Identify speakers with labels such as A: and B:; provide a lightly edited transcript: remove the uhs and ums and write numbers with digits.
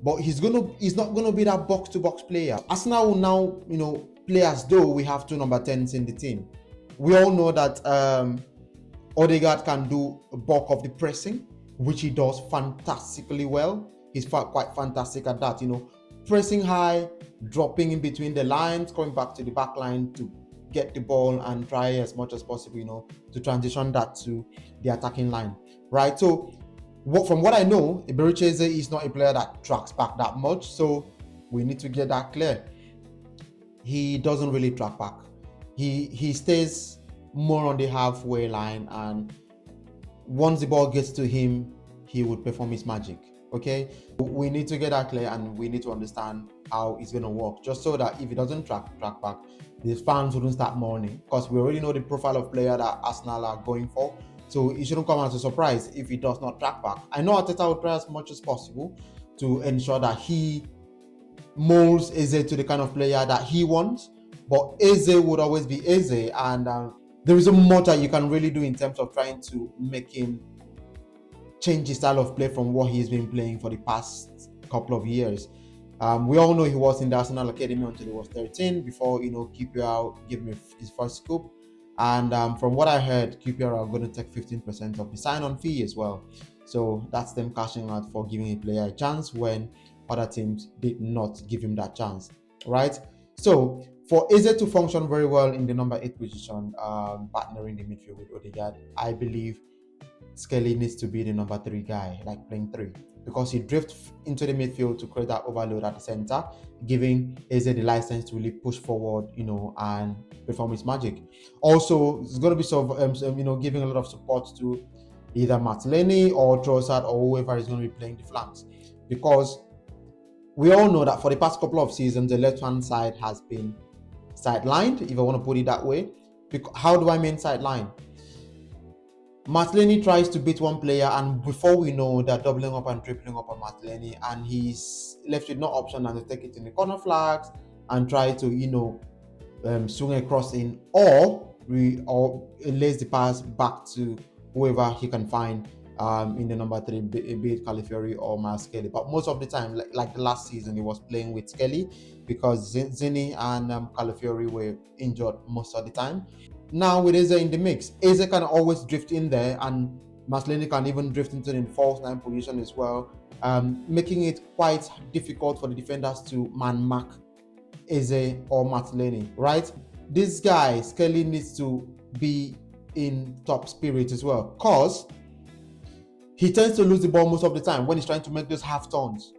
A: but he's not gonna be that box-to-box player. Arsenal will now, play as though we have two number 10s in the team. We all know that Odegaard can do a bulk of the pressing, which he does fantastically well. He's quite fantastic at that, pressing high, dropping in between the lines, coming back to the back line to get the ball and try as much as possible, to transition that to the attacking line, right? So from what I know, Eberechi Eze is not a player that tracks back that much, so we need to get that clear. He doesn't really track back. He stays more on the halfway line, and once the ball gets to him, he would perform his magic. Okay, we need to get that clear, and we need to understand how it's going to work, just so that if he doesn't track back, the fans wouldn't start mourning, because we already know the profile of player that Arsenal are going for. So it shouldn't come as a surprise if he does not track back. I know Arteta will try as much as possible to ensure that he molds Eze to the kind of player that he wants, but Eze would always be Eze, and there isn't much that you can really do in terms of trying to make him change his style of play from what he's been playing for the past couple of years. We all know he was in the Arsenal Academy until he was 13 before, QPR gave him his first scoop. And from what I heard, QPR are going to take 15% of the sign-on fee as well. So that's them cashing out for giving a player a chance when other teams did not give him that chance, right? So for Eze to function very well in the number 8 position, partnering the midfield with Odegaard, I believe Skelly needs to be the number 3 guy, like playing 3, because he drifts into the midfield to create that overload at the center, giving Eze the license to really push forward, and perform his magic. Also, it's going to be giving a lot of support to either Martinelli or Trossard or whoever is going to be playing the flanks, because we all know that for the past couple of seasons, the left-hand side has been sidelined, if I want to put it that way. How do I mean sideline? Martinelli tries to beat one player, and before we know, they're doubling up and tripling up on Martinelli, and he's left with no option than to take it in the corner flags and try to, swing across in, or lays the pass back to whoever he can find in the number 3, be it Calafiori or Miles Kelly. But most of the time, like the last season, he was playing with Kelly because Zini and Calafiori were injured most of the time. Now with Eze in the mix, Eze can always drift in there, and Martinelli can even drift into the false 9 position as well, making it quite difficult for the defenders to man-mark Eze or Martinelli, right? This guy, Skelly, needs to be in top spirit as well, because he tends to lose the ball most of the time when he's trying to make those half turns.